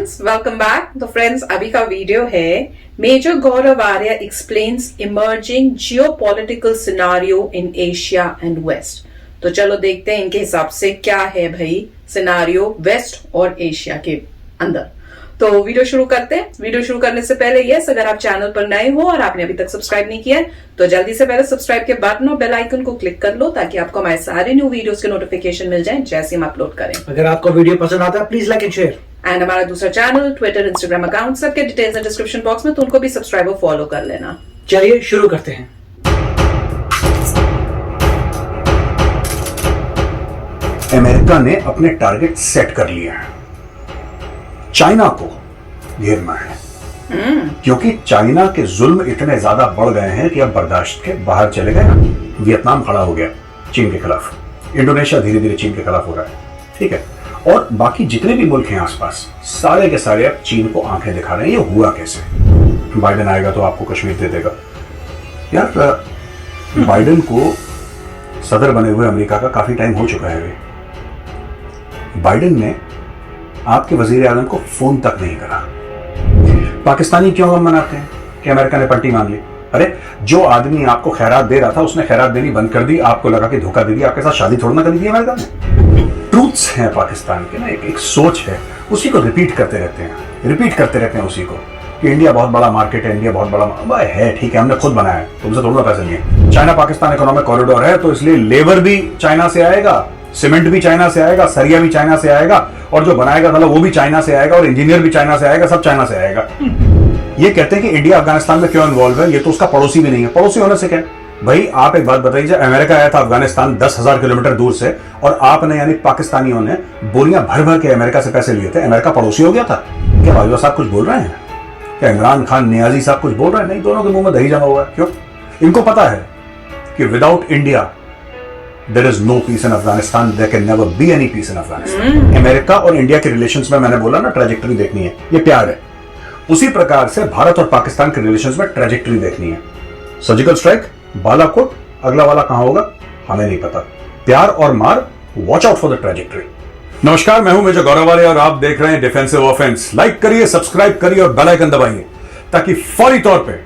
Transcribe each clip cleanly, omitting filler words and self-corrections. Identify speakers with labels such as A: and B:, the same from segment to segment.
A: Friends, welcome back. तो friends, अभी का वीडियो है major Gaurav Arya explains emerging geopolitical scenario in Asia and west. तो चलो देखते हैं इनके हिसाब से क्या है भाई सिनारियो वेस्ट और एशिया के अंदर। तो वीडियो शुरू करते हैं। वीडियो शुरू करने से पहले यस, अगर आप चैनल पर नए हो और आपने अभी तक सब्सक्राइब नहीं किया है तो जल्दी से पहले सब्सक्राइब के बटन और बेल आइकन को क्लिक कर लो ताकि आपको हमारे सारे न्यू वीडियोस के नोटिफिकेशन मिल जाएं जैसे हम अपलोड करें।
B: अगर आपको वीडियो पसंद आता है please like and share.
A: And हमारा दूसरा चैनल, ट्विटर, इंस्टाग्राम अकाउंट सबके डिटेल्स डिस्क्रिप्शन बॉक्स में, तो उनको भी सब्सक्राइब और फॉलो कर लेना।
B: चलिए शुरू करते हैं।
C: अमेरिका ने अपने टारगेट सेट कर लिए हैं। चाइना को घेरना है क्योंकि चाइना के जुल्म इतने ज्यादा बढ़ गए हैं कि अब बर्दाश्त के बाहर चले गए ना। वियतनाम खड़ा हो गया चीन के खिलाफ, इंडोनेशिया धीरे धीरे चीन के खिलाफ हो रहा है, ठीक है, और बाकी जितने भी मुल्क हैं आसपास सारे के सारे अब चीन को आंखें दिखा रहे हैं। ये हुआ कैसे? बाइडेन आएगा तो आपको कश्मीर दे देगा। यार बाइडेन को सदर बने हुए अमेरिका का काफी टाइम हो चुका है। बाइडेन ने आपके वजीर आजम को फोन तक नहीं करा। पाकिस्तानी क्यों हम मनाते हैं कि अमेरिका ने पलटी मांग ली? अरे जो आदमी आपको खैरात दे रहा था उसने खैरात देनी बंद कर दी, आपको लगा कि धोखा दे दिया, आपके साथ शादी थोड़ा ना करी थी अमेरिका ने। ट्रूथ्स हैं पाकिस्तान के ना, एक सोच है, उसी को रिपीट करते रहते हैं उसी को कि इंडिया बहुत बड़ा मार्केट है, इंडिया बहुत बड़ा है, ठीक है, हमने खुद बनाया है, तुमसे थोड़ा पैसे लिए। चाइना पाकिस्तान इकोनॉमिक कॉरिडोर है तो इसलिए लेबर भी चाइना से आएगा, सीमेंट भी चाइना से आएगा, सरिया भी चाइना से आएगा, और जो बनाएगा साला वो भी चाइना से आएगा, और इंजीनियर भी चाइना से आएगा, सब चाइना से आएगा। ये कहते हैं कि इंडिया अफगानिस्तान में क्यों इन्वॉल्व है, ये तो उसका पड़ोसी भी नहीं है। पड़ोसी होने से क्या? भाई आप एक बात बताइए, जब अमेरिका आया था अफगानिस्तान 10,000 किलोमीटर दूर से, और आपने यानी पाकिस्तानियों ने बोरियां भर भर के अमेरिका से पैसे लिए थे, अमेरिका पड़ोसी हो गया था क्या? बाजवा साहब कुछ बोल रहे हैं क्या? इमरान खान नियाजी साहब कुछ बोल रहे हैं? नहीं, दोनों के मुंह में दही जमा हुआ है। क्यों? इनको पता है कि without India there is no peace in Afghanistan, there can never be any peace in Afghanistan। America और इंडिया के रिलेशंस में मैंने बोला ना ट्रैजेक्टरी देखनी है, ये प्यार है। उसी प्रकार से भारत और पाकिस्तान के रिलेशंस में ट्रैजेक्टरी देखनी है। सर्जिकल स्ट्राइक, बालाकोट, अगला वाला कहां होगा हमें नहीं पता। प्यार और मार, watch out for the trajectory. नमस्कार, मैं हूं मेजर गौरव आर्य और आप देख रहे हैं डिफेंसिव ऑफेंस। लाइक करिए, सब्सक्राइब करिए और बेल आइकन दबाइए ताकि फौरी तौर पे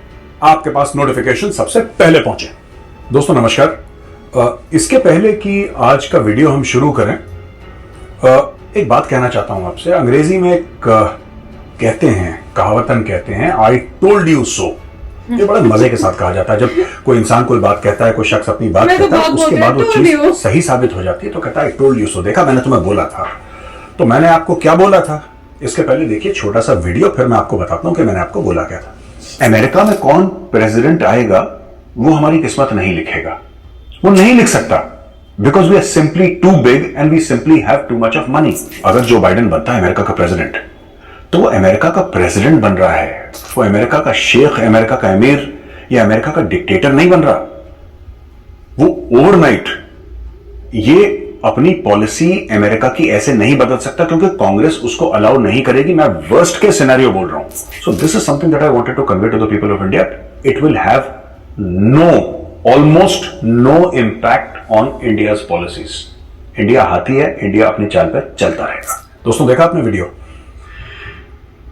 C: आपके पास नोटिफिकेशन सबसे पहले पहुंचे। दोस्तों नमस्कार। इसके पहले कि आज का वीडियो हम शुरू करें, एक बात कहना चाहता हूं आपसे। अंग्रेजी में एक कहते हैं, कहावतन कहते हैं, आई टोल्ड यू सो। ये बड़ा मजे के साथ कहा जाता है। जब कोई इंसान कोई बात कहता है, कोई शख्स अपनी बात कहता है, उसके बाद वो चीज सही साबित हो जाती है तो कहता है आई टोल्ड यू सो। देखा, मैंने तुम्हें बोला था। तो मैंने आपको क्या बोला था? इसके पहले देखिए छोटा सा वीडियो, फिर मैं आपको बताता हूं कि मैंने आपको बोला क्या था। अमेरिका में कौन प्रेसिडेंट आएगा वो हमारी किस्मत नहीं लिखेगा, वो नहीं लिख सकता, because we are simply too big and we simply have too much of money. अगर जो बाइडेन बनता है अमेरिका का प्रेसिडेंट, तो वो अमेरिका का प्रेसिडेंट बन रहा है, वो अमेरिका का शेख, अमेरिका का अमीर या अमेरिका का डिक्टेटर नहीं बन रहा। वो ओवरनाइट ये अपनी पॉलिसी अमेरिका की ऐसे नहीं बदल सकता क्योंकि कांग्रेस उसको अलाउ नहीं करेगी। मैं वर्स्ट के सिनेरियो बोल रहा हूं। So this is something that I wanted to convey to the people of India. It will have almost no impact on India's policies. India हाथी है, इंडिया अपनी चाल पर चलता रहेगा। दोस्तों देखा आपने वीडियो?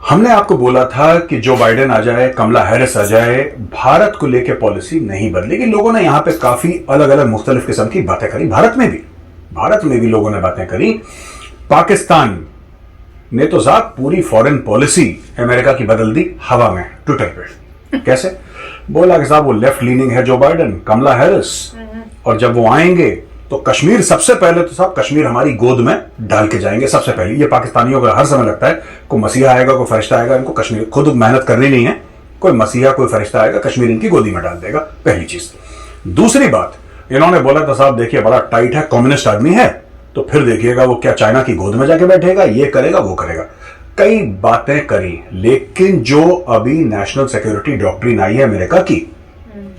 C: हमने आपको बोला था कि जो बाइडेन आ जाए, कमला हैरिस आ जाए, भारत को लेकर पॉलिसी नहीं बदलेगी। लोगों ने यहां पे काफी अलग अलग मुख्तलिफ किस्म की बातें करी। भारत में भी लोगों ने बातें करी। पाकिस्तान ने तो साहब पूरी फॉरेन पॉलिसी अमेरिका की बदल दी हवा में, ट्विटर पे। कैसे? बोला कि साहब वो लेफ्ट लीनिंग है जो बाइडेन, कमला हैरिस, और जब वो आएंगे तो कश्मीर सबसे पहले, तो साहब कश्मीर हमारी गोद में डाल के जाएंगे सबसे पहले। ये पाकिस्तानियों को हर समय लगता है कोई मसीहा आएगा, कोई फरिश्ता आएगा, इनको कश्मीर खुद मेहनत करनी नहीं है, कोई मसीहा कोई फरिश्ता आएगा, कश्मीर इनकी गोदी में डाल देगा। पहली चीज। दूसरी बात, इन्होंने बोला था साहब देखिए बड़ा टाइट है, कम्युनिस्ट आदमी है, तो फिर देखिएगा वो क्या चाइना की गोद में जाके बैठेगा, ये करेगा वो करेगा। कई बातें करी, लेकिन जो अभी नेशनल सिक्योरिटी डॉक्ट्रिन आई है अमेरिका की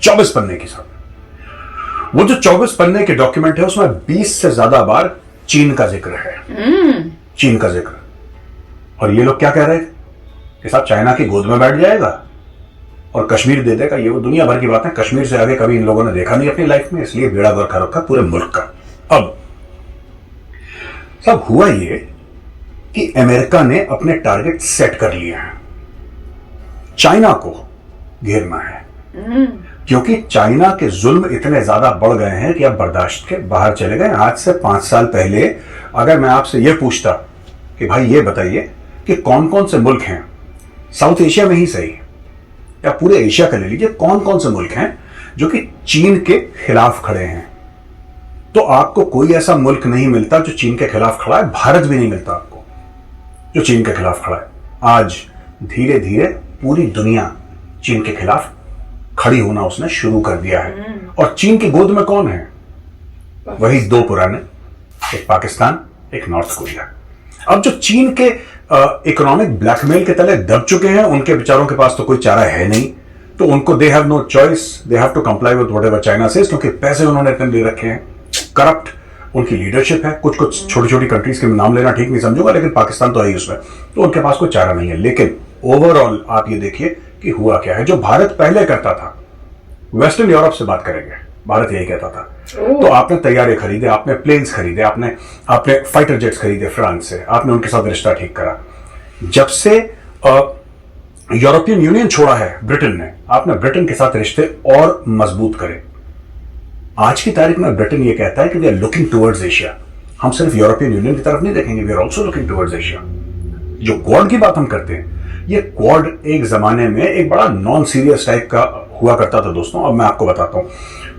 C: 24 पन्ने की, साहब वो जो 24 पन्ने के डॉक्यूमेंट है उसमें 20 से ज्यादा बार चीन का जिक्र है। चीन का जिक्र। और ये लोग क्या कह रहे थे कि साहब चाइना की गोद में बैठ जाएगा और कश्मीर दे देगा। ये वो दुनिया भर की बात है, कश्मीर से आगे कभी इन लोगों ने देखा नहीं अपनी लाइफ में, इसलिए बेड़ा गर्क रखा पूरे मुल्क का। अब सब हुआ ये कि अमेरिका ने अपने टारगेट सेट कर लिए हैं। चाइना को घेरना है, क्योंकि चाइना के जुल्म इतने ज्यादा बढ़ गए हैं कि अब बर्दाश्त के बाहर चले गए। आज से 5 साल पहले अगर मैं आपसे यह पूछता कि भाई ये बताइए कि कौन कौन से मुल्क हैं, साउथ एशिया में ही सही या पूरे एशिया का ले लीजिए, कौन कौन से मुल्क हैं जो कि चीन के खिलाफ खड़े हैं, तो आपको कोई ऐसा मुल्क नहीं मिलता जो चीन के खिलाफ खड़ा है। भारत भी नहीं मिलता आपको जो चीन के खिलाफ खड़ा है। आज धीरे धीरे पूरी दुनिया चीन के खिलाफ खड़ी होना उसने शुरू कर दिया है। और चीन की गोद में कौन है? वही दो पुराने, एक पाकिस्तान, एक नॉर्थ कोरिया। अब जो चीन के इकोनॉमिक ब्लैकमेल के तले दब चुके हैं, उनके बेचारों के पास तो कोई चारा है नहीं, तो उनको they have no choice, they have to comply with whatever China says, क्योंकि पैसे उन्होंने इतने ले रखे हैं। करप्ट उनकी लीडरशिप है। कुछ कुछ छोटी छोटी कंट्रीज के नाम लेना ठीक नहीं समझूंगा, लेकिन पाकिस्तान तो है ही उसमें, तो उनके पास कोई चारा नहीं है। लेकिन ओवरऑल आप ये देखिए कि हुआ क्या है। जो भारत पहले करता था, वेस्टर्न यूरोप से बात करेंगे, भारत यही कहता था, तो आपने तैयारे खरीदे, आपने प्लेन्स खरीदे, आपने फाइटर जेट्स खरीदे फ्रांस से, आपने उनके साथ रिश्ता ठीक करा। जब से यूरोपियन यूनियन छोड़ा है ब्रिटेन ने, आपने ब्रिटेन के साथ रिश्ते और मजबूत करे। आज की तारीख में ब्रिटेन ये कहता है कि we are looking towards Asia. हम सिर्फ यूरोपियन यूनियन की तरफ नहीं देखेंगे, we are also looking towards Asia. जो क्वाड की बात हम करते हैं, ये क्वाड एक जमाने में एक बड़ा नॉन सीरियस टाइप का हुआ करता था दोस्तों। अब मैं आपको बताता हूं,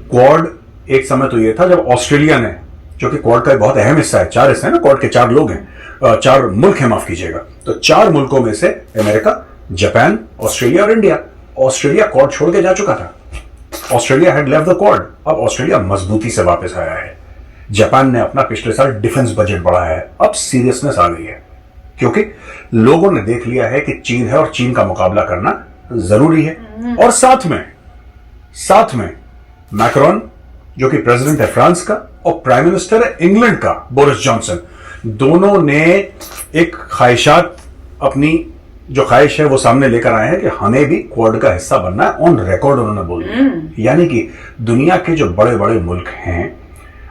C: क्वाड एक समय तो ये था जब ऑस्ट्रेलिया ने, जो कि क्वाड का एक बहुत अहम हिस्सा है, 4 हिस्से हैं ना, क्वाड के 4 लोग हैं, 4 मुल्क हैं, माफ कीजिएगा, तो 4 मुल्कों में से अमेरिका, जापान, ऑस्ट्रेलिया और इंडिया। ऑस्ट्रेलिया क्वाड छोड़ के जा चुका था, Australia had left the quad. अब ऑस्ट्रेलिया मजबूती से वापस आया है। जापान ने अपना पिछले साल डिफेंस बजट बढ़ाया है। अब सीरियसनेस आ गई है, क्योंकि लोगों ने देख लिया है कि चीन है और चीन का मुकाबला करना जरूरी है। और साथ में मैक्रोन, जो कि प्रेसिडेंट है फ्रांस का, और प्राइम मिनिस्टर है इंग्लैंड का बोरिस जॉनसन, दोनों ने एक ख्वाहिशात, अपनी जो ख्वाहिश है वो सामने लेकर आए हैं कि हमें भी क्वाड का हिस्सा बनना है। ऑन रिकॉर्ड उन्होंने बोल दिया। यानी कि दुनिया के जो बड़े बड़े मुल्क हैं,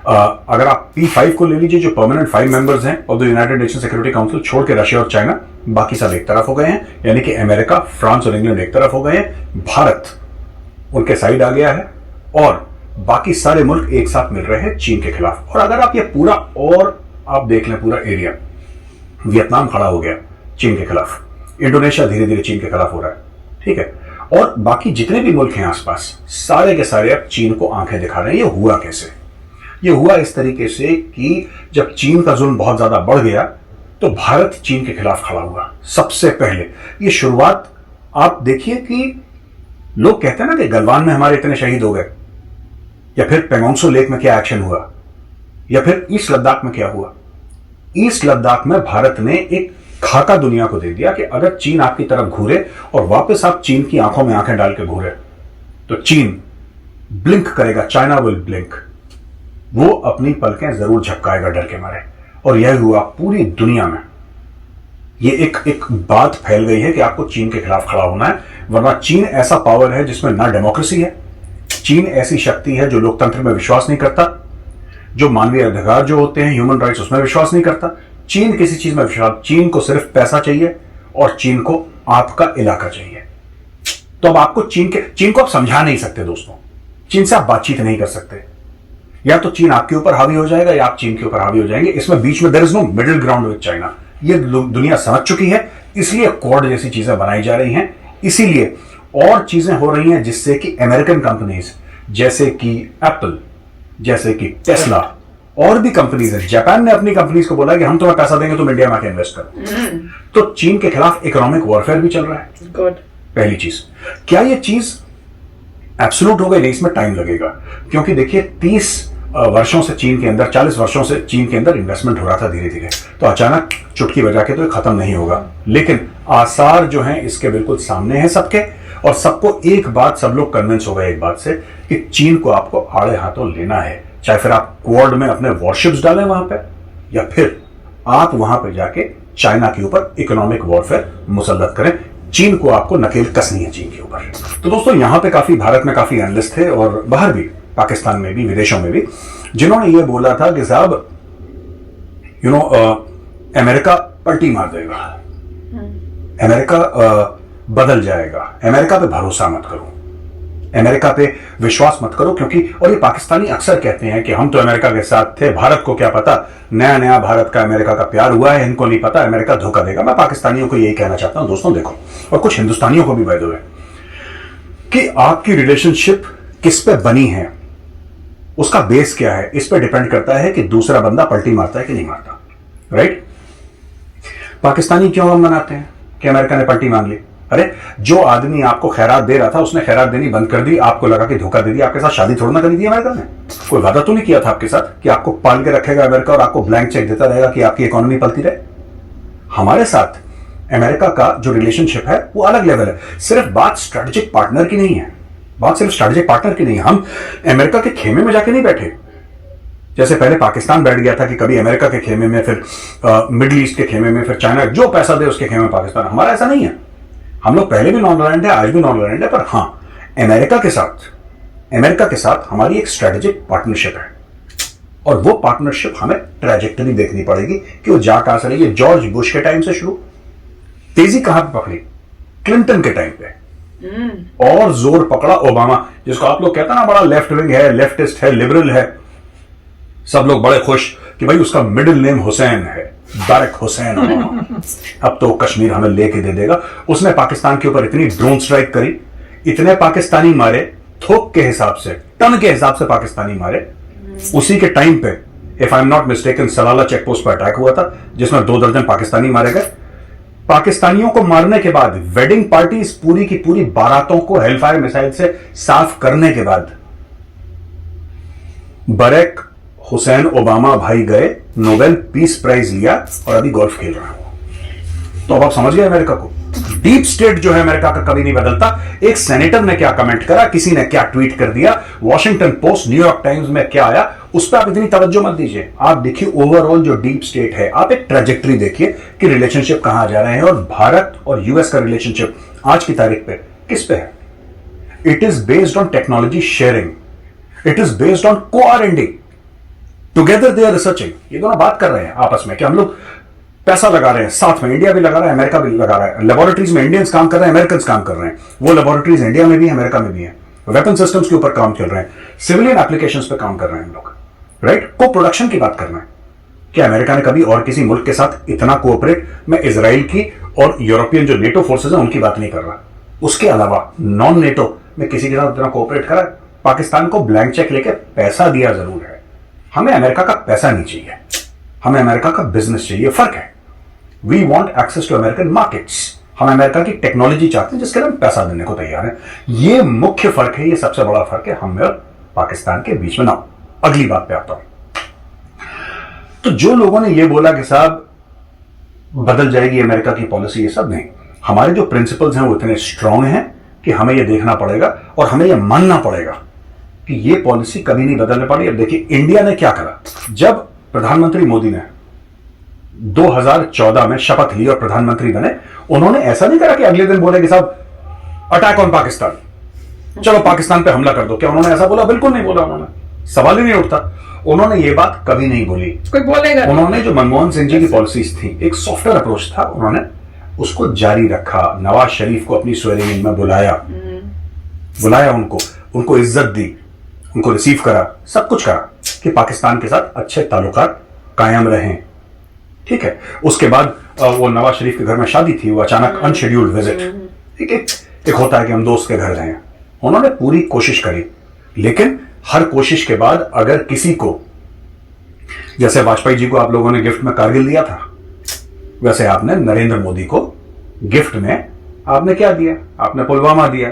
C: अगर आप P5 को ले लीजिए, जो परमानेंट 5 मेंबर्स हैं of the United nation security council, छोड़ के रशिया और चाइना, बाकी सब एक तरफ हो गए हैं। यानी कि अमेरिका, फ्रांस और इंग्लैंड एक तरफ हो गए हैं, भारत उनके साइड आ गया है, और बाकी सारे मुल्क एक साथ मिल रहे हैं चीन के खिलाफ। और अगर आप ये पूरा और आप देख लें पूरा एरिया, वियतनाम खड़ा हो गया चीन के खिलाफ, इंडोनेशिया धीरे धीरे चीन के खिलाफ हो रहा है, ठीक है, और बाकी जितने भी मुल्क हैं आसपास, सारे के सारे अब चीन को आंखें दिखा रहे हैं। ये हुआ कैसे? ये हुआ इस तरीके से कि जब चीन का जुल्म बहुत ज्यादा बढ़ गया, तो भारत चीन के खिलाफ खड़ा हुआ सबसे पहले। ये शुरुआत आप देखिए कि लोग कहते हैं ना कि गलवान में हमारे इतने शहीद हो गए, या फिर पेंगोंगसो लेक में क्या एक्शन हुआ, या फिर ईस्ट लद्दाख में क्या हुआ। ईस्ट लद्दाख में भारत ने एक खाका दुनिया को दे दिया कि अगर चीन आपकी तरफ घूरे और वापस आप चीन की आंखों में आंखें डाल के घूरे, तो चीन ब्लिंक करेगा, चाइना विल ब्लिंक, वो अपनी पलकें जरूर झपकाएगा डर के मारे। और यह हुआ पूरी दुनिया में। ये एक बात फैल गई है कि आपको चीन के खिलाफ खड़ा होना है, वरना चीन ऐसा पावर है जिसमें ना डेमोक्रेसी है, चीन ऐसी शक्ति है जो लोकतंत्र में विश्वास नहीं करता, जो मानवीय अधिकार जो होते हैं, ह्यूमन राइट्स, उसमें विश्वास नहीं करता। चीन किसी चीज में विश्वास, चीन को सिर्फ पैसा चाहिए और चीन को आपका इलाका चाहिए। तो अब आपको चीन को आप समझा नहीं सकते दोस्तों, चीन से आप बातचीत नहीं कर सकते। या तो चीन आपके ऊपर हावी हो जाएगा या आप चीन के ऊपर हावी हो जाएंगे। इसमें बीच में there is no middle ground with China. ये दुनिया समझ चुकी है, इसलिए क्वाड जैसी चीजें बनाई जा रही हैं, इसीलिए और चीजें हो रही हैं जिससे कि अमेरिकन कंपनीज जैसे कि एप्पल, जैसे कि टेस्ला और भी कंपनीज है, जापान ने अपनी कंपनीज को बोला कि हम तुम्हें पैसा देंगे, तुम इंडिया में आके इन्वेस्ट करो। तो चीन के खिलाफ इकोनॉमिक वॉरफेयर भी चल रहा है।
A: गुड।
C: पहली चीज, क्या ये चीज एब्सोल्यूट हो गई? नहीं, इसमें टाइम लगेगा, क्योंकि देखिए 30 वर्षों से चीन के अंदर, 40 वर्षों से चीन के अंदर इन्वेस्टमेंट हो रहा था धीरे धीरे, तो अचानक चुटकी बजा के तो ये खत्म नहीं होगा। लेकिन आसार जो हैं इसके बिल्कुल सामने हैं सबके, और सबको एक बात, सब लोग कन्विंस हो गए एक बात से कि चीन को आपको आड़े हाथों लेना है, चाहे फिर आप क्वाड में अपने वॉरशिप्स डालें वहां पे, या फिर आप वहां पे जाके चाइना के ऊपर इकोनॉमिक वॉरफेयर मुसल्लत करें। चीन को आपको नकेल कसनी है चीन के ऊपर। तो दोस्तों यहां पे काफी, भारत में काफी एनालिस्ट थे और बाहर भी, पाकिस्तान में भी, विदेशों में भी, जिन्होंने ये बोला था कि साहब अमेरिका पलटी मार देगा, अमेरिका बदल जाएगा, अमेरिका पे भरोसा मत करो, अमेरिका पे विश्वास मत करो, क्योंकि और ये पाकिस्तानी अक्सर कहते हैं कि हम तो अमेरिका के साथ थे, भारत को क्या पता, नया नया भारत का अमेरिका का प्यार हुआ है, इनको नहीं पता अमेरिका धोखा देगा। मैं पाकिस्तानियों को यही कहना चाहता हूं दोस्तों, देखो, और कुछ हिंदुस्तानियों को भी बाय द वे, कि आपकी रिलेशनशिप किस पे बनी है, उसका बेस क्या है, इस पे डिपेंड करता है कि दूसरा बंदा पलटी मारता है कि नहीं मारता, राइट? पाकिस्तानी क्यों हम मनाते हैं कि अमेरिका ने पलटी मांग ली? अरे जो आदमी आपको खैरात दे रहा था उसने खैरात देनी बंद कर दी, आपको लगा कि धोखा दे दिया, आपके साथ शादी थोड़ा ना करी थी अमेरिका ने। कोई वादा तो नहीं किया था आपके साथ कि आपको पाल के रखेगा अमेरिका और आपको ब्लैंक चेक देता रहेगा कि आपकी इकोनॉमी पलती रहे। हमारे साथ अमेरिका का जो रिलेशनशिप है वो अलग लेवल है। सिर्फ बात स्ट्रेटेजिक पार्टनर की नहीं है, बात सिर्फ स्ट्रेटेजिक पार्टनर की नहीं है। हम अमेरिका के खेमे में जाके नहीं बैठे, जैसे पहले पाकिस्तान बैठ गया था कि कभी अमेरिका के खेमे में, फिर मिडिल ईस्ट के खेमे में, फिर चाइना जो पैसा दे उसके खेमे में पाकिस्तान। हमारा ऐसा नहीं है, हम लोग पहले भी नॉन अलाइंड है, आज भी नॉन अलाइंड है, पर हां अमेरिका के साथ हमारी एक स्ट्रेटेजिक पार्टनरशिप है, और वो पार्टनरशिप हमें ट्रैजेक्टरी देखनी पड़ेगी कि वो जा कहां से रही है। जॉर्ज बुश के टाइम से शुरू, तेजी कहां पे पकड़ी? क्लिंटन के टाइम पे, और जोर पकड़ा ओबामा, जिसको आप लोग कहते हैं ना बड़ा लेफ्ट विंग है, लेफ्टिस्ट है, लिबरल है, सब लोग बड़े खुश कि भाई उसका मिडिल नेम हुसैन है, बारक हुसैन ओबामा, अब तो कश्मीर हमें लेके दे देगा। उसने पाकिस्तान के ऊपर इतनी ड्रोन स्ट्राइक करी, इतने पाकिस्तानी मारे, थोक के हिसाब से, टन के हिसाब से पाकिस्तानी मारे। उसी के टाइम पे if I am not mistaken Salala check post पर अटैक हुआ था जिसमें 2 दर्जन पाकिस्तानी मारे गए। पाकिस्तानियों को मारने के बाद वेडिंग पार्टीज पूरी की पूरी बारातों को हेलफायर मिसाइल से साफ करने के बाद बरक हुसैन ओबामा भाई गए, नोबेल पीस प्राइज लिया और अभी गोल्फ खेल रहा है। तो अब आप समझ गए अमेरिका को। डीप स्टेट जो है अमेरिका का कभी नहीं बदलता। एक सेनेटर ने क्या कमेंट करा, किसी ने क्या ट्वीट कर दिया, वॉशिंगटन पोस्ट, न्यूयॉर्क टाइम्स में क्या आया, उस पर आप इतनी तवज्जो मत दीजिए। आप देखिए ओवरऑल जो डीप स्टेट है, आप एक ट्रेजेक्टरी देखिए कि रिलेशनशिप कहां जा रहे हैं। और भारत और यूएस का रिलेशनशिप आज की तारीख पे किस पे है? It is based on technology sharing, it is based on co R and D, together they are researching. ये दोनों बात कर रहे हैं आपस में कि हम लोग पैसा लगा रहे हैं, साथ में इंडिया भी लगा रहा है, अमेरिका भी लगा रहा है। लेबोरेटरीज में इंडियंस काम कर रहे हैं, अमेरिकन काम कर रहे हैं। वो लेबोरेटरीज इंडिया में भी है, अमेरिका में भी है। वेपन सिस्टम्स के ऊपर काम चल रहे हैं, सिविलियन एप्लीकेशंस पे काम कर रहे हैं हम लोग, राइट? को प्रोडक्शन की बात करना है कि अमेरिका ने कभी और किसी मुल्क के साथ इतना कोऑपरेट, मैं इजराइल की और यूरोपियन जो नेटो फोर्सेज हैं उनकी बात नहीं कर रहा, उसके अलावा नॉन नेटो में किसी के साथ इतना कोऑपरेट करा। पाकिस्तान को ब्लैंक चेक लेके पैसा दिया जरूर है, हमें अमेरिका का पैसा नहीं चाहिए, हमें अमेरिका का बिजनेस चाहिए। फर्क है, we want access to American markets, हम अमेरिका की टेक्नोलॉजी चाहते हैं जिसके लिए हम पैसा देने को तैयार हैं। ये मुख्य फर्क है, ये सबसे बड़ा फर्क है हम और पाकिस्तान के बीच में। ना अगली बात पे आता हूं। तो जो लोगों ने ये बोला कि साहब बदल जाएगी अमेरिका की पॉलिसी, ये सब नहीं। हमारे जो प्रिंसिपल्स हैं वो इतने स्ट्रांग हैं कि हमें ये देखना पड़ेगा और हमें ये मानना पड़ेगा कि ये पॉलिसी कभी नहीं बदलने पड़ी। अब देखिए इंडिया ने क्या करा, जब प्रधानमंत्री मोदी ने 2014 में शपथ ली और प्रधानमंत्री बने, उन्होंने ऐसा नहीं करा कि अगले दिन बोले कि साहब अटैक ऑन पाकिस्तान, चलो पाकिस्तान पे हमला कर दो। क्या उन्होंने ऐसा बोला? बिल्कुल नहीं बोला, उन्होंने सवाल ही नहीं उठता। उन्होंने ये बात कभी नहीं बोली,
A: कोई बोलेगा। उन्होंने
C: जो मनमोहन सिंह जी की पॉलिसीज थी, एक सॉफ्टवेयर अप्रोच था, उन्होंने उसको जारी रखा। नवाज शरीफ को अपनी स्वेरिंग में बुलाया, उनको इज्जत दी, उनको रिसीव करा, सब कुछ करा कि पाकिस्तान के साथ अच्छे ताल्लुकात कायम रहें। ठीक है, उसके बाद वो नवाज शरीफ के घर में शादी थी, वो अचानक अनशेड्यूल्ड विजिट, ठीक है, एक होता है कि हम दोस्त के घर जाएं। उन्होंने पूरी कोशिश करी, लेकिन हर कोशिश के बाद अगर किसी को, जैसे वाजपेयी जी को आप लोगों ने गिफ्ट में कारगिल दिया था, वैसे आपने नरेंद्र मोदी को गिफ्ट में आपने क्या दिया? आपने पुलवामा दिया,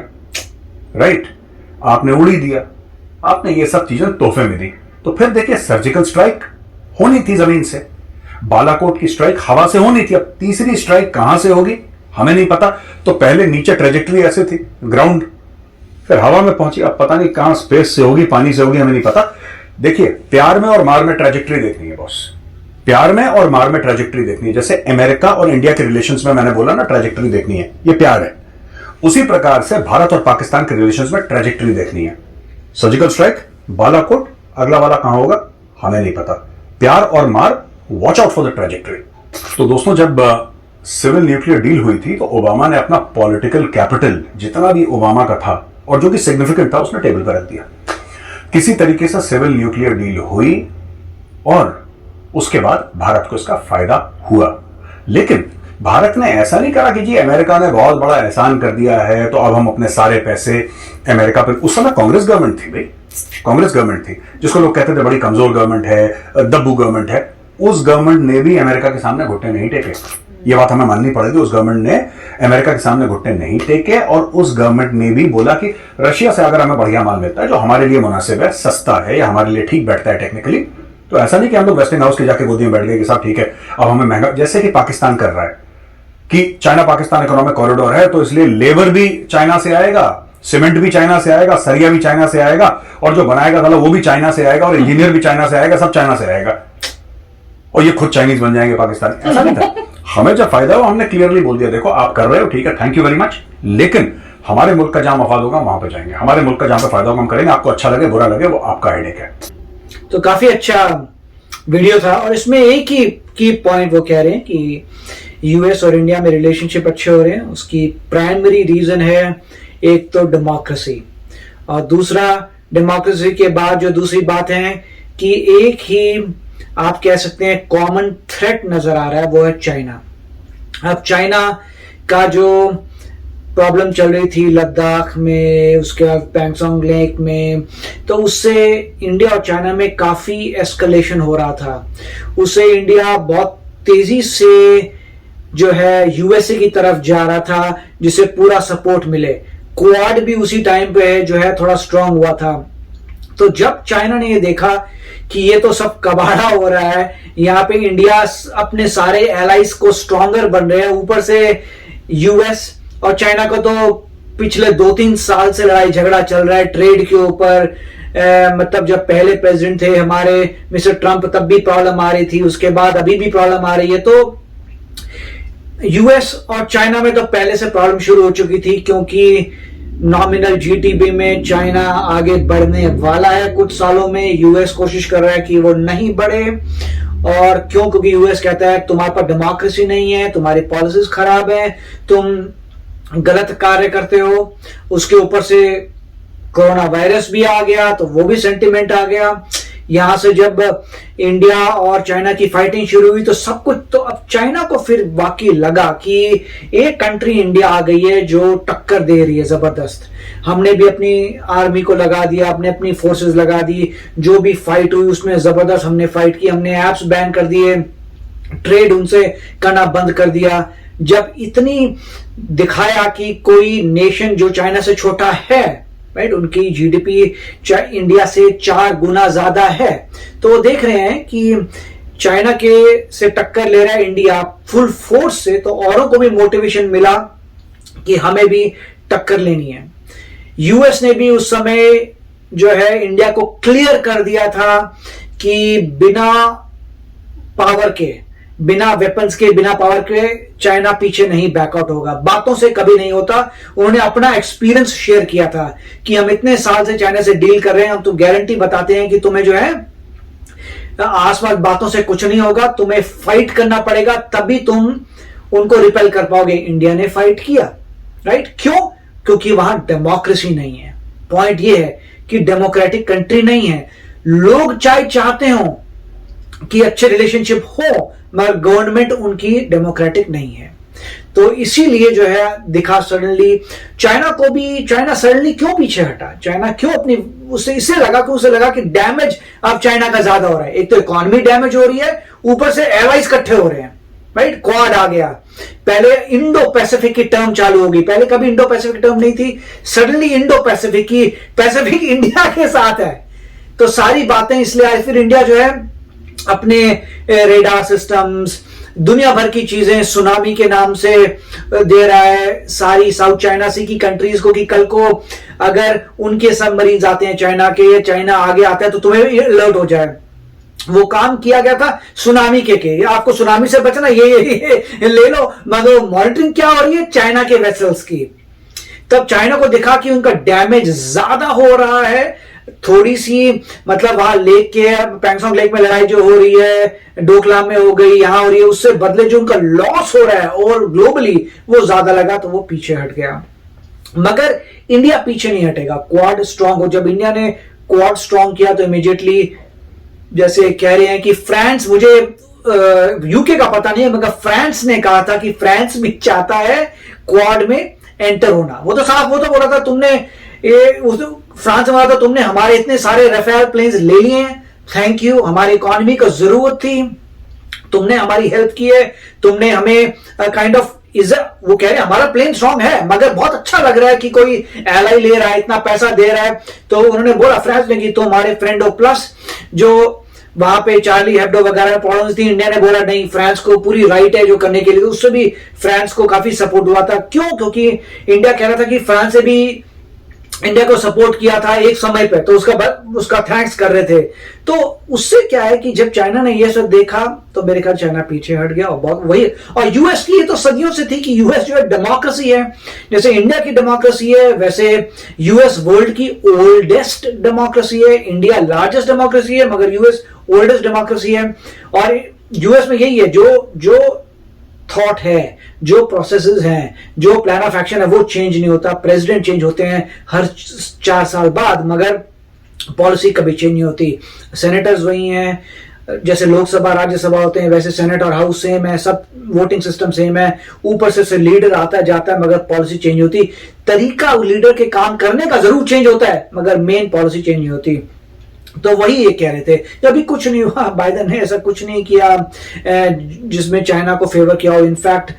C: राइट? आपने उड़ी दिया, आपने ये सब चीजें तोहफे में दी। तो फिर देखिए, सर्जिकल स्ट्राइक होनी थी जमीन से, बालाकोट की स्ट्राइक हवा से होनी थी, अब तीसरी स्ट्राइक कहां से होगी हमें नहीं पता। तो पहले नीचे ट्रेजेक्टरी ऐसे थी, ग्राउंड, फिर हवा में पहुंची, अब पता नहीं कहां स्पेस से होगी, पानी से होगी, हमें नहीं पता। देखिए, प्यार में और मार में ट्रेजेक्टरी देखनी है बॉस, प्यार में और मार में ट्रेजेक्टरी देखनी है। जैसे अमेरिका और इंडिया के रिलेशंस में मैंने बोला ना, ट्रेजेक्टरी देखनी है, ये प्यार है। उसी प्रकार से भारत और पाकिस्तान के रिलेशंस में ट्रेजेक्टरी देखनी है। सर्जिकल स्ट्राइक, बालाकोट, अगला वाला कहां होगा हमें नहीं पता। प्यार और मार, watch out for the trajectory. तो दोस्तों, जब सिविल न्यूक्लियर डील हुई थी तो ओबामा ने अपना पॉलिटिकल कैपिटल जितना भी ओबामा का था और जो कि सिग्निफिकेंट था उसने टेबल पर रख दिया। किसी तरीके से सिविल न्यूक्लियर डील हुई और उसके बाद भारत को इसका फायदा हुआ। लेकिन भारत ने ऐसा नहीं कहा कि जी अमेरिका ने बहुत बड़ा एहसान कर दिया है तो अब हम अपने सारे पैसे अमेरिका पर। उस समय कांग्रेस गवर्नमेंट थी भाई, कांग्रेस गवर्नमेंट थी जिसको लोग कहते थे बड़ी कमजोर गवर्नमेंट है, दब्बू गवर्नमेंट है। उस गवर्नमेंट ने भी अमेरिका के सामने घुटने नहीं टेके। ये बात हमें माननी पड़ेगी। उस गवर्नमेंट ने अमेरिका के सामने घुटने नहीं टेके और उस गवर्नमेंट ने भी बोला कि रशिया से अगर हमें बढ़िया माल मिलता है जो हमारे लिए मुनासिब है, सस्ता है या हमारे लिए ठीक बैठता है टेक्निकली, तो ऐसा नहीं कि हम लोग वेस्टिंग हाउस के जाके गोदी में बैठ गए कि साहब ठीक है अब हमें महंगा, जैसे कि पाकिस्तान कर रहा है कि चाइना पाकिस्तान इकोनॉमिक कॉरिडोर है तो इसलिए लेबर भी चाइना से आएगा, सीमेंट भी चाइना से आएगा, सरिया भी चाइना से आएगा और जो बनाएगा साला वो भी चाइना से आएगा और इंजीनियर भी चाइना से आएगा, सब चाइना से आएगा और ये खुद चाइनीज बन जाएंगे पाकिस्तानी। ऐसा नहीं था। हमें जब फायदा हो हमने क्लियरली बोल दिया देखो आप कर रहे हो ठीक है, थैंक यू वेरी मच, लेकिन हमारे मुल्क का जहां मफाद होगा वहां पे जाएंगे, हमारे मुल्क का जहां पे फायदा होगा हम करेंगे, आपको अच्छा लगे बुरा लगे वो आपका हेडेक है।
B: तो काफी अच्छा वीडियो था और इसमें एक ही की पॉइंट वो कह रहे हैं कि यूएस और इंडिया में रिलेशनशिप अच्छे हो रहे हैं। उसकी प्राइमरी रीजन है एक तो डेमोक्रेसी और दूसरा डेमोक्रेसी के बाद जो दूसरी बात है कि एक ही आप कह सकते हैं कॉमन थ्रेट नजर आ रहा है वो है चाइना। अब चाइना का जो प्रॉब्लम चल रही थी लद्दाख में, उसके बाद पैंगसोंग लेक में, तो उससे इंडिया और चाइना में काफी एस्केलेशन हो रहा था। उससे इंडिया बहुत तेजी से जो है यूएसए की तरफ जा रहा था जिसे पूरा सपोर्ट मिले। क्वाड भी उसी टाइम पे जो है थोड़ा स्ट्रांग हुआ था। तो जब चाइना ने ये देखा कि ये तो सब कबाड़ा हो रहा है, यहाँ पे इंडिया अपने सारे एलाइज को स्ट्रॉन्गर बन रहे हैं, ऊपर से यूएस और चाइना को तो पिछले 2-3 साल से लड़ाई झगड़ा चल रहा है ट्रेड के ऊपर। मतलब जब पहले प्रेसिडेंट थे हमारे मिस्टर ट्रंप तब भी प्रॉब्लम आ रही थी, उसके बाद अभी भी प्रॉब्लम आ रही है। तो यूएस और चाइना में तो पहले से प्रॉब्लम शुरू हो चुकी थी क्योंकि नॉमिनल जीडीपी में चाइना आगे बढ़ने वाला है कुछ सालों में। यूएस कोशिश कर रहा है कि वो नहीं बढ़े और क्यों, क्योंकि यूएस कहता है तुम्हारे पास डेमोक्रेसी नहीं है, तुम्हारी पॉलिसीज खराब है, तुम गलत कार्य करते हो। उसके ऊपर से कोरोना वायरस भी आ गया तो वो भी सेंटिमेंट आ गया। यहां से जब इंडिया और चाइना की फाइटिंग शुरू हुई तो सब कुछ, तो अब चाइना को फिर वाकई लगा कि एक कंट्री इंडिया आ गई है जो टक्कर दे रही है जबरदस्त। हमने भी अपनी आर्मी को लगा दिया, अपने अपनी फोर्सेस लगा दी, जो भी फाइट हुई उसमें जबरदस्त हमने फाइट की, हमने ऐप्स बैन कर दिए, ट्रेड उनसे करना बंद कर दिया। जब इतनी दिखाया कि कोई नेशन जो चाइना से छोटा है, राइट, उनकी जीडीपी इंडिया से 4 गुना ज्यादा है, तो वो देख रहे हैं कि चाइना के से टक्कर ले रहा है इंडिया फुल फोर्स से, तो औरों को भी मोटिवेशन मिला कि हमें भी टक्कर लेनी है। यूएस ने भी उस समय जो है इंडिया को क्लियर कर दिया था कि बिना पावर के, बिना वेपन्स के, बिना पावर के चाइना पीछे नहीं बैकआउट होगा। बातों से कभी नहीं होता। उन्होंने अपना एक्सपीरियंस शेयर किया था कि हम इतने साल से चाइना से डील कर रहे हैं, हम तो गारंटी बताते हैं कि तुम्हें जो है आसपास बातों से कुछ नहीं होगा, तुम्हें फाइट करना पड़ेगा तभी तुम उनको रिपेल कर पाओगे। इंडिया ने फाइट किया, राइट। क्यों? क्योंकि वहां डेमोक्रेसी नहीं है। पॉइंट ये है कि डेमोक्रेटिक कंट्री नहीं है। लोग चाहे चाहते हो कि अच्छे रिलेशनशिप हो मगर गवर्नमेंट उनकी डेमोक्रेटिक नहीं है। तो इसीलिए जो है दिखा सडनली चाइना को भी, चाइना सडनली क्यों पीछे हटा, चाइना क्यों अपनी, उसे लगा कि डैमेज अब चाइना का ज्यादा हो रहा है। एक तो इकोनॉमी डैमेज हो रही है, ऊपर से एलाइज इकट्ठे हो रहे हैं, राइट। क्वाड आ गया, पहले इंडो पैसिफिक की टर्म चालू होगी, पहले कभी इंडो पैसिफिक टर्म नहीं थी, सडनली इंडो पैसिफिक की, पैसिफिक इंडिया के साथ है। तो सारी बातें इसलिए आई, फिर इंडिया जो है अपने रेडार सिस्टम्स, दुनिया भर की चीजें सुनामी के नाम से दे रहा है सारी साउथ चाइना सी की कंट्रीज को कि कल को अगर उनके सबमरीन्स आते हैं चाइना के, या चाइना आगे आता है तो तुम्हें अलर्ट हो जाए। वो काम किया गया था सुनामी के आपको सुनामी से बचना, ये ले लो, मगर मॉनिटरिंग क्या हो रही है चाइना के वेसल्स की। तब चाइना को दिखा कि उनका डैमेज ज्यादा हो रहा है थोड़ी सी मतलब वहां लेक के पैंगसोंग लेक में लड़ाई जो हो रही है, डोकलाम में हो गई, यहां हो रही है, उससे बदले जो उनका लॉस हो रहा है और ग्लोबली वो ज्यादा लगा तो वो पीछे हट गया। मगर इंडिया पीछे नहीं हटेगा। क्वाड स्ट्रांग हो, जब इंडिया ने क्वाड स्ट्रांग किया तो इमीडिएटली जैसे कह रहे हैं कि फ्रांस, मुझे यूके का पता नहीं है मगर फ्रांस ने कहा था कि फ्रांस भी चाहता है क्वाड में एंटर होना। वो तो साफ वो तो बोला था तुमने फ्रांस में बोला था तुमने हमारे इतने सारे राफेल प्लेन्स ले लिए हैं, थैंक यू, हमारी इकोनॉमी को जरूरत थी, तुमने हमारी हेल्प की है, तुमने हमें काइंड ऑफ वो कह रहे हैं हमारा प्लेन स्ट्रांग है मगर बहुत अच्छा लग रहा है कि कोई एलाई ले रहा है, इतना पैसा दे रहा है। तो उन्होंने बोला फ्रांस ने कि तुम हमारे फ्रेंड हो। प्लस जो वहां पे चार्ली हेब्डो वगैरह प्रॉब्लम्स थी, इंडिया ने बोला नहीं, फ्रांस को पूरी राइट है जो करने के लिए, तो उससे भी फ्रांस को काफी सपोर्ट हुआ था। क्यों? क्योंकि इंडिया कह रहा था कि फ्रांस से भी इंडिया को सपोर्ट किया था एक समय पे, तो उसका थैंक्स कर रहे थे। तो उससे क्या है कि जब चाइना ने ये सब देखा तो मेरे ख्याल चाइना पीछे हट गया। और बहुत वही, और यूएस की ये तो सदियों से थी कि यूएस जो है डेमोक्रेसी है, जैसे इंडिया की डेमोक्रेसी है वैसे यूएस वर्ल्ड की ओल्डेस्ट डेमोक्रेसी है, इंडिया लार्जेस्ट डेमोक्रेसी है मगर यूएस ओल्डेस्ट डेमोक्रेसी है। और यूएस में यही है, जो थॉट है, जो प्रोसेसेस हैं, जो प्लान ऑफ एक्शन है वो चेंज नहीं होता। प्रेसिडेंट चेंज होते हैं हर 4 साल बाद मगर पॉलिसी कभी चेंज नहीं होती। सेनेटर्स वही हैं, जैसे लोकसभा राज्यसभा होते हैं वैसे सेनेट और हाउस सेम है, सब वोटिंग सिस्टम सेम है, ऊपर से लीडर आता जाता है मगर पॉलिसी चेंज होती। तरीका लीडर के काम करने का जरूर चेंज होता है मगर मेन पॉलिसी चेंज नहीं होती। तो वही ये कह रहे थे कि अभी कुछ नहीं हुआ, बाइडेन ने ऐसा कुछ नहीं किया जिसमें चाइना को फेवर किया हो। इनफैक्ट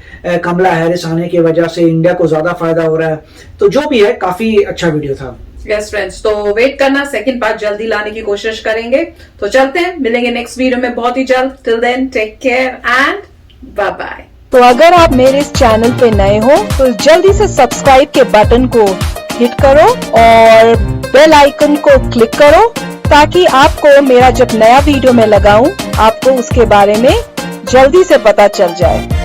B: कमला हैरिस आने की वजह से इंडिया को ज्यादा फायदा हो रहा है। तो जो भी है काफी अच्छा वीडियो था।
A: यस फ्रेंड्स, तो वेट करना, सेकंड पार्ट जल्दी लाने की कोशिश करेंगे। तो चलते हैं, मिलेंगे नेक्स्ट वीडियो में बहुत ही जल्द। Till then take care and bye bye.
D: तो अगर आप मेरे इस चैनल पे नए हो तो जल्दी से सब्सक्राइब के बटन को हिट करो और बेल आइकन को क्लिक करो ताकि आपको मेरा जब नया वीडियो मैं लगाऊं आपको उसके बारे में जल्दी से पता चल जाए।